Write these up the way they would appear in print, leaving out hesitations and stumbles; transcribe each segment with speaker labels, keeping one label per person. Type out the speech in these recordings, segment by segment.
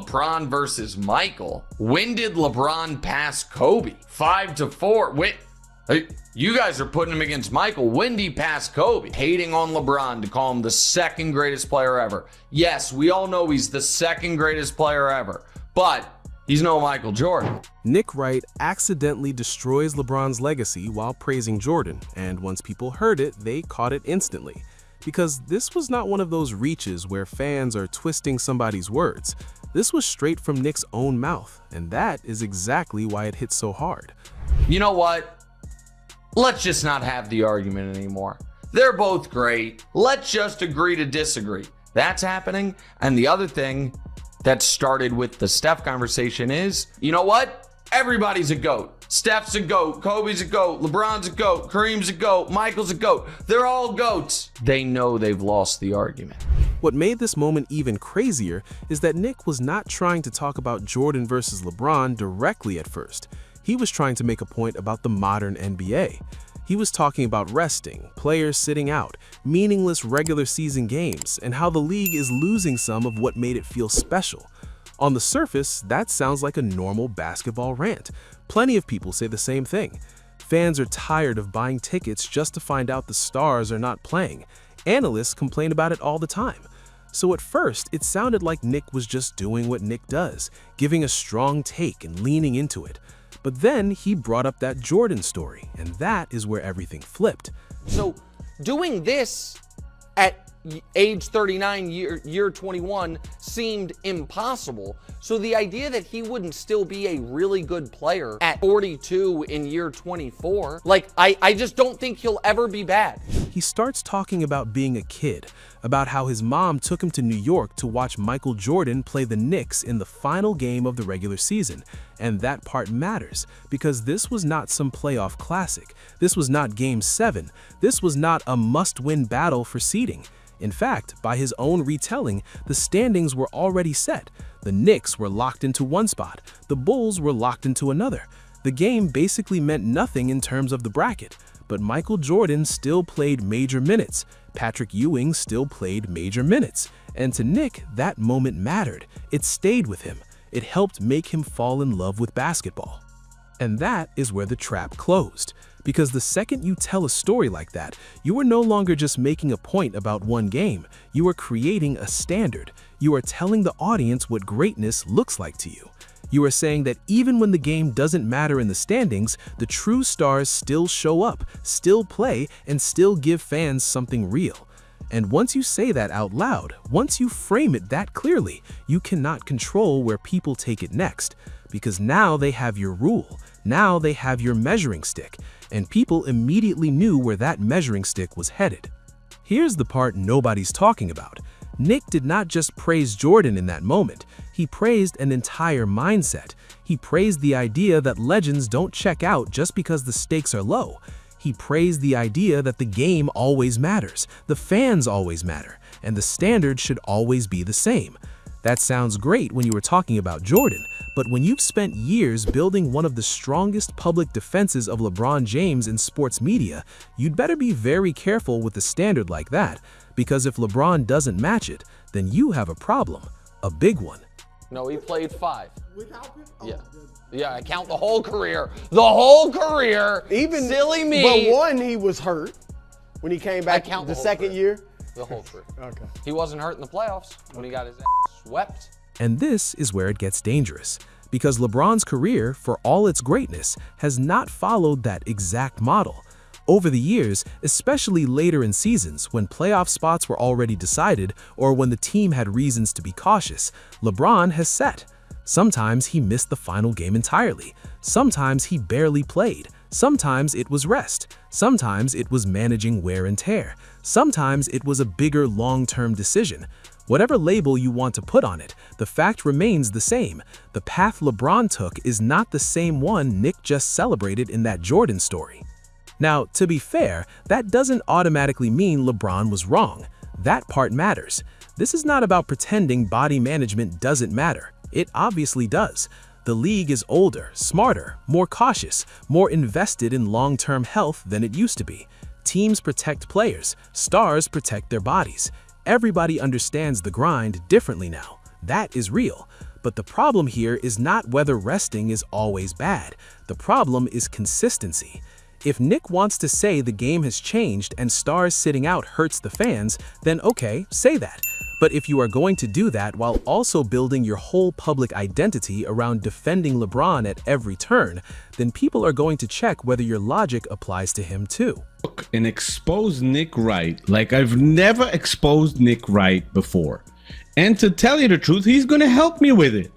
Speaker 1: LeBron versus Michael. When did LeBron pass Kobe? 5-4. Wait, you guys are putting him against Michael. When did he pass Kobe? Hating on LeBron to call him the second greatest player ever. Yes, we all know he's the second greatest player ever, but he's no Michael Jordan.
Speaker 2: Nick Wright accidentally destroys LeBron's legacy while praising Jordan, and once people heard it, they caught it instantly. Because this was not one of those reaches where fans are twisting somebody's words. This was straight from Nick's own mouth, and that is exactly why it hit so hard.
Speaker 1: You know what? Let's just not have the argument anymore. They're both great. Let's just agree to disagree. That's happening. And the other thing that started with the Steph conversation is, you know what? Everybody's a GOAT. Steph's a GOAT. Kobe's a GOAT. LeBron's a GOAT. Kareem's a GOAT. Michael's a GOAT. They're all GOATs. They know they've lost the argument.
Speaker 2: What made this moment even crazier is that Nick was not trying to talk about Jordan versus LeBron directly at first. He was trying to make a point about the modern NBA. He was talking about resting, players sitting out, meaningless regular season games, and how the league is losing some of what made it feel special. On the surface, that sounds like a normal basketball rant. Plenty of people say the same thing. Fans are tired of buying tickets just to find out the stars are not playing. Analysts complain about it all the time. So at first, it sounded like Nick was just doing what Nick does, giving a strong take and leaning into it. But then he brought up that Jordan story, and that is where everything flipped.
Speaker 1: So doing this at age 39, year 21 seemed impossible. So the idea that he wouldn't still be a really good player at 42 in year 24, like I just don't think he'll ever be bad.
Speaker 2: He starts talking about being a kid, about how his mom took him to New York to watch Michael Jordan play the Knicks in the final game of the regular season. And that part matters, because this was not some playoff classic. This was not Game 7. This was not a must-win battle for seeding. In fact, by his own retelling, the standings were already set. The Knicks were locked into one spot. The Bulls were locked into another. The game basically meant nothing in terms of the bracket. But Michael Jordan still played major minutes. Patrick Ewing still played major minutes. And to Nick, that moment mattered. It stayed with him. It helped make him fall in love with basketball. And that is where the trap closed. Because the second you tell a story like that, you are no longer just making a point about one game. You are creating a standard. You are telling the audience what greatness looks like to you. You are saying that even when the game doesn't matter in the standings, the true stars still show up, still play, and still give fans something real. And once you say that out loud, once you frame it that clearly, you cannot control where people take it next. Because now they have your rule. Now they have your measuring stick. And people immediately knew where that measuring stick was headed. Here's the part nobody's talking about. Nick did not just praise Jordan in that moment. He praised an entire mindset. He praised the idea that legends don't check out just because the stakes are low. He praised the idea that the game always matters, the fans always matter, and the standard should always be the same. That sounds great when you were talking about Jordan, but when you've spent years building one of the strongest public defenses of LeBron James in sports media, you'd better be very careful with a standard like that, because if LeBron doesn't match it, then you have a problem, a big one.
Speaker 1: No, he played 5.
Speaker 3: Without him? Oh,
Speaker 1: yeah. Yeah, I count the whole career. The whole career.
Speaker 3: Even
Speaker 1: silly me.
Speaker 3: But one, he was hurt when he came back the second year.
Speaker 1: The whole career.
Speaker 3: Okay.
Speaker 1: He wasn't hurt in the playoffs when he got his ass swept.
Speaker 2: And this is where it gets dangerous, because LeBron's career, for all its greatness, has not followed that exact model. Over the years, especially later in seasons when playoff spots were already decided or when the team had reasons to be cautious, LeBron has set. Sometimes he missed the final game entirely. Sometimes he barely played. Sometimes it was rest. Sometimes it was managing wear and tear. Sometimes it was a bigger long-term decision. Whatever label you want to put on it, the fact remains the same. The path LeBron took is not the same one Nick just celebrated in that Jordan story. Now, to be fair, that doesn't automatically mean LeBron was wrong. That part matters. This is not about pretending body management doesn't matter. It obviously does. The league is older, smarter, more cautious, more invested in long-term health than it used to be. Teams protect players, stars protect their bodies. Everybody understands the grind differently now. That is real. But the problem here is not whether resting is always bad. The problem is consistency. If Nick wants to say the game has changed and stars sitting out hurts the fans, then okay, say that. But if you are going to do that while also building your whole public identity around defending LeBron at every turn, then people are going to check whether your logic applies to him too.
Speaker 4: And expose Nick Wright like I've never exposed Nick Wright before. And to tell you the truth, he's going to help me with it.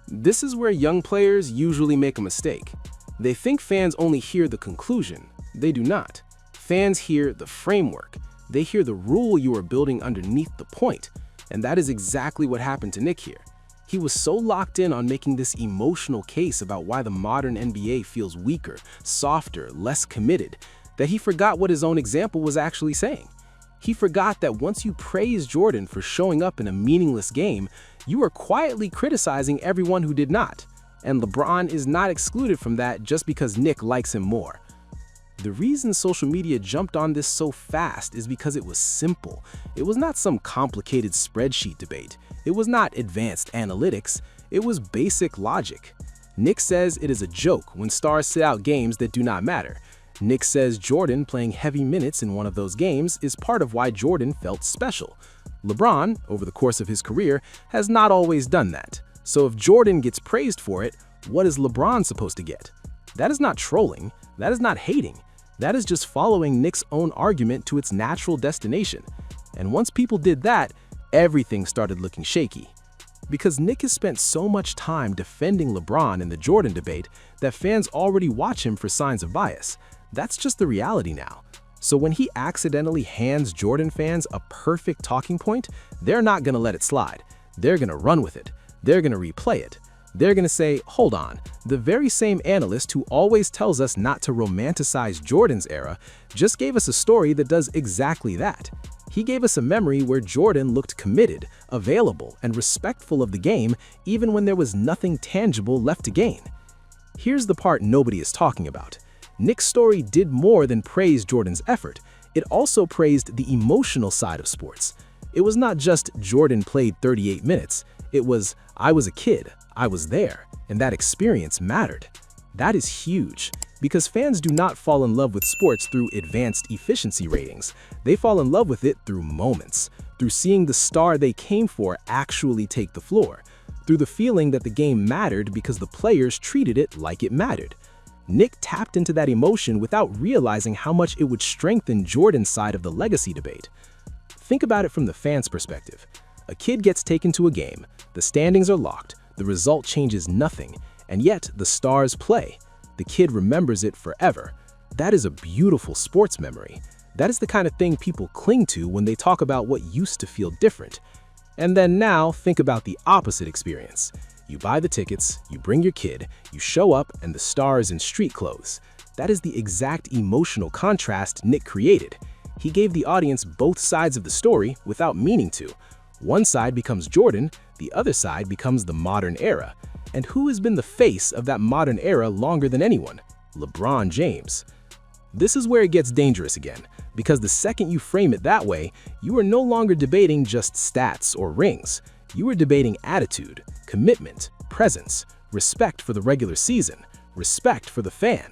Speaker 2: This is where young players usually make a mistake. They think fans only hear the conclusion. They do not. Fans hear the framework. They hear the rule you are building underneath the point. And that is exactly what happened to Nick here. He was so locked in on making this emotional case about why the modern NBA feels weaker, softer, less committed, that he forgot what his own example was actually saying. He forgot that once you praise Jordan for showing up in a meaningless game, you are quietly criticizing everyone who did not. And LeBron is not excluded from that just because Nick likes him more. The reason social media jumped on this so fast is because it was simple. It was not some complicated spreadsheet debate. It was not advanced analytics. It was basic logic. Nick says it is a joke when stars sit out games that do not matter. Nick says Jordan playing heavy minutes in one of those games is part of why Jordan felt special. LeBron, over the course of his career, has not always done that. So if Jordan gets praised for it, what is LeBron supposed to get? That is not trolling. That is not hating. That is just following Nick's own argument to its natural destination. And once people did that, everything started looking shaky. Because Nick has spent so much time defending LeBron in the Jordan debate that fans already watch him for signs of bias. That's just the reality now. So when he accidentally hands Jordan fans a perfect talking point, they're not going to let it slide. They're going to run with it. They're going to replay it. They're going to say, hold on, the very same analyst who always tells us not to romanticize Jordan's era just gave us a story that does exactly that. He gave us a memory where Jordan looked committed, available, and respectful of the game even when there was nothing tangible left to gain. Here's the part nobody is talking about. Nick's story did more than praise Jordan's effort. It also praised the emotional side of sports. It was not just Jordan played 38 minutes. It was, I was a kid, I was there, and that experience mattered. That is huge, because fans do not fall in love with sports through advanced efficiency ratings. They fall in love with it through moments, through seeing the star they came for actually take the floor, through the feeling that the game mattered because the players treated it like it mattered. Nick tapped into that emotion without realizing how much it would strengthen Jordan's side of the legacy debate. Think about it from the fan's perspective. A kid gets taken to a game, the standings are locked, the result changes nothing, and yet the stars play. The kid remembers it forever. That is a beautiful sports memory. That is the kind of thing people cling to when they talk about what used to feel different. And then now think about the opposite experience. You buy the tickets, you bring your kid, you show up, and the star is in street clothes. That is the exact emotional contrast Nick created. He gave the audience both sides of the story without meaning to. One side becomes Jordan, the other side becomes the modern era. And who has been the face of that modern era longer than anyone? LeBron James. This is where it gets dangerous again, because the second you frame it that way, you are no longer debating just stats or rings. You are debating attitude, commitment, presence, respect for the regular season, respect for the fan.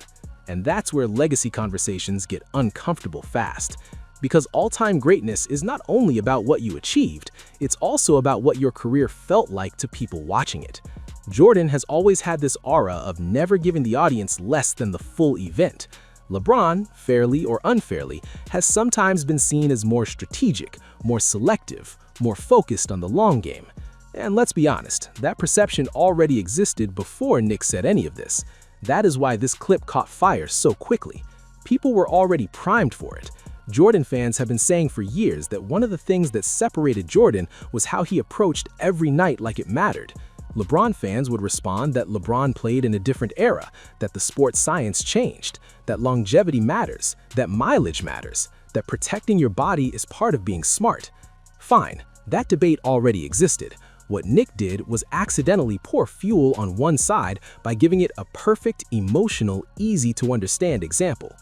Speaker 2: And that's where legacy conversations get uncomfortable fast. Because all-time greatness is not only about what you achieved, it's also about what your career felt like to people watching it. Jordan has always had this aura of never giving the audience less than the full event. LeBron, fairly or unfairly, has sometimes been seen as more strategic, more selective, more focused on the long game. And let's be honest, that perception already existed before Nick said any of this. That is why this clip caught fire so quickly. People were already primed for it. Jordan fans have been saying for years that one of the things that separated Jordan was how he approached every night like it mattered. LeBron fans would respond that LeBron played in a different era, that the sports science changed, that longevity matters, that mileage matters, that protecting your body is part of being smart. Fine, that debate already existed. What Nick did was accidentally pour fuel on one side by giving it a perfect, emotional, easy-to-understand example.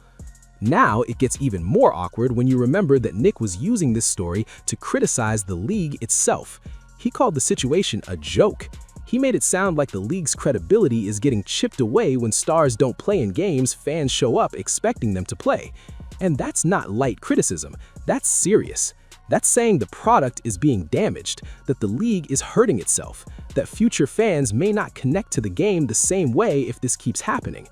Speaker 2: Now it gets even more awkward when you remember that Nick was using this story to criticize the league itself. He called the situation a joke. He made it sound like the league's credibility is getting chipped away when stars don't play in games fans show up expecting them to play. And that's not light criticism, that's serious. That's saying the product is being damaged, that the league is hurting itself, that future fans may not connect to the game the same way if this keeps happening.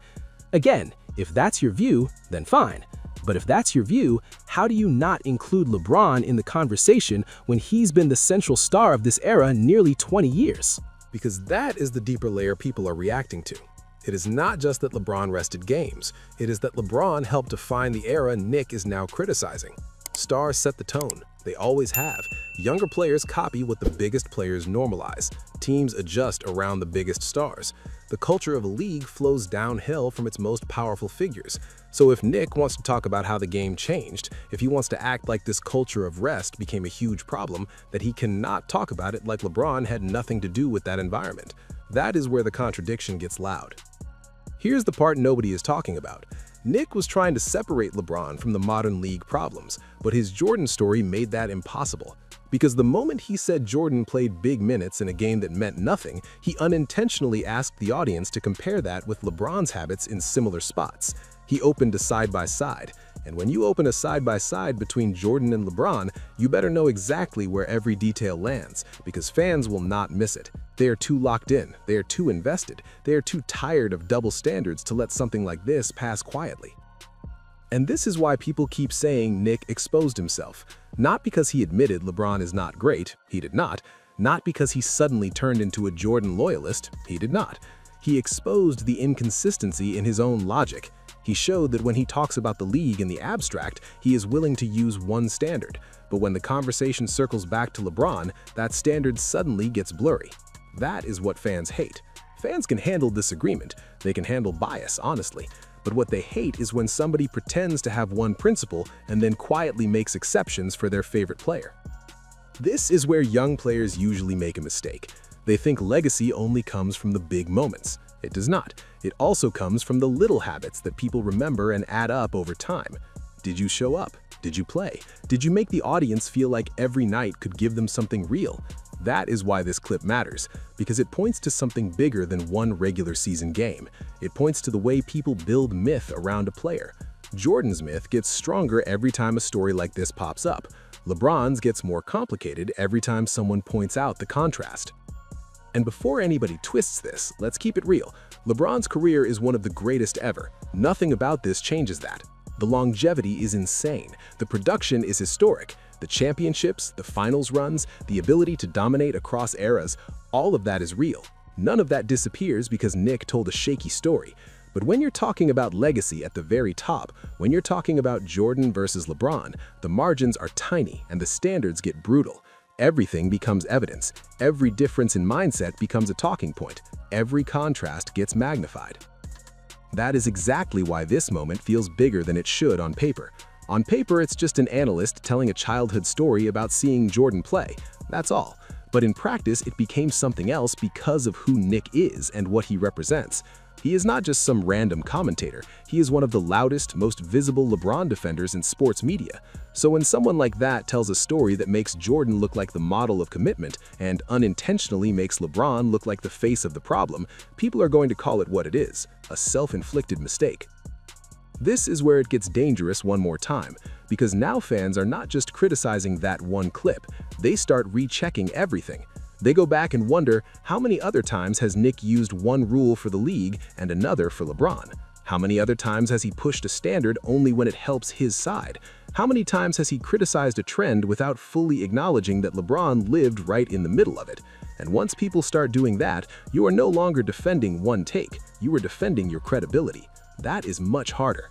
Speaker 2: Again, if that's your view, then fine. But if that's your view, how do you not include LeBron in the conversation when he's been the central star of this era nearly 20 years?
Speaker 5: Because that is the deeper layer people are reacting to. It is not just that LeBron rested games, it is that LeBron helped define the era Nick is now criticizing. Stars set the tone. They always have. Younger players copy what the biggest players normalize. Teams adjust around the biggest stars. The culture of a league flows downhill from its most powerful figures. So if Nick wants to talk about how the game changed, if he wants to act like this culture of rest became a huge problem, that he cannot talk about it like LeBron had nothing to do with that environment. That is where the contradiction gets loud. Here's the part nobody is talking about. Nick was trying to separate LeBron from the modern league problems, but his Jordan story made that impossible. Because the moment he said Jordan played big minutes in a game that meant nothing, he unintentionally asked the audience to compare that with LeBron's habits in similar spots. He opened a side-by-side, and when you open a side-by-side between Jordan and LeBron, you better know exactly where every detail lands, because fans will not miss it. They are too locked in, they are too invested, they are too tired of double standards to let something like this pass quietly. And this is why people keep saying Nick exposed himself. Not because he admitted LeBron is not great, he did not. Not because he suddenly turned into a Jordan loyalist, he did not. He exposed the inconsistency in his own logic. He showed that when he talks about the league in the abstract, he is willing to use one standard. But when the conversation circles back to LeBron, that standard suddenly gets blurry. That is what fans hate. Fans can handle disagreement, they can handle bias, honestly. But what they hate is when somebody pretends to have one principle and then quietly makes exceptions for their favorite player. This is where young players usually make a mistake. They think legacy only comes from the big moments. It does not. It also comes from the little habits that people remember and add up over time. Did you show up? Did you play? Did you make the audience feel like every night could give them something real? That is why this clip matters, because it points to something bigger than one regular season game. It points to the way people build myth around a player. Jordan's myth gets stronger every time a story like this pops up. LeBron's gets more complicated every time someone points out the contrast. And before anybody twists this, let's keep it real. LeBron's career is one of the greatest ever. Nothing about this changes that. The longevity is insane. The production is historic. The championships, the finals runs, the ability to dominate across eras, all of that is real. None of that disappears because Nick told a shaky story. But when you're talking about legacy at the very top, when you're talking about Jordan versus LeBron, the margins are tiny and the standards get brutal. Everything becomes evidence. Every difference in mindset becomes a talking point. Every contrast gets magnified. That is exactly why this moment feels bigger than it should on paper. On paper, it's just an analyst telling a childhood story about seeing Jordan play. That's all. But in practice, it became something else because of who Nick is and what he represents. He is not just some random commentator. He is one of the loudest, most visible LeBron defenders in sports media. So when someone like that tells a story that makes Jordan look like the model of commitment and unintentionally makes LeBron look like the face of the problem, people are going to call it what it is, a self-inflicted mistake. This is where it gets dangerous one more time, because now fans are not just criticizing that one clip, they start rechecking everything. They go back and wonder, how many other times has Nick used one rule for the league and another for LeBron? How many other times has he pushed a standard only when it helps his side? How many times has he criticized a trend without fully acknowledging that LeBron lived right in the middle of it? And once people start doing that, you are no longer defending one take, you are defending your credibility. That is much harder.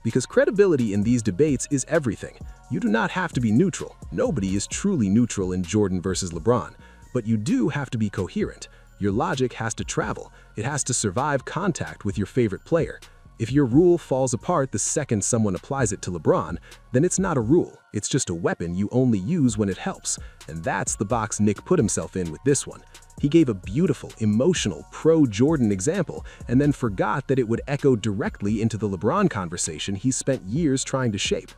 Speaker 5: Because credibility in these debates is everything. You do not have to be neutral. Nobody is truly neutral in Jordan versus LeBron. But you do have to be coherent. Your logic has to travel. It has to survive contact with your favorite player. If your rule falls apart the second someone applies it to LeBron, then it's not a rule. It's just a weapon you only use when it helps. And that's the box Nick put himself in with this one. He gave a beautiful, emotional, pro-Jordan example and then forgot that it would echo directly into the LeBron conversation he spent years trying to shape.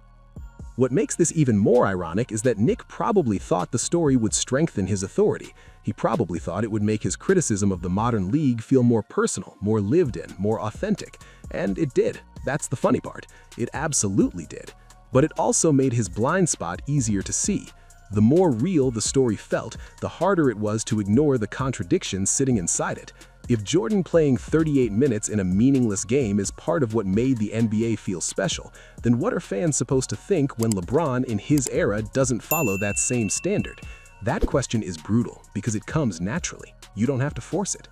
Speaker 5: What makes this even more ironic is that Nick probably thought the story would strengthen his authority. He probably thought it would make his criticism of the modern league feel more personal, more lived in, more authentic. And it did. That's the funny part. It absolutely did. But it also made his blind spot easier to see. The more real the story felt, the harder it was to ignore the contradictions sitting inside it. If Jordan playing 38 minutes in a meaningless game is part of what made the NBA feel special, then what are fans supposed to think when LeBron in his era doesn't follow that same standard? That question is brutal because it comes naturally. You don't have to force it.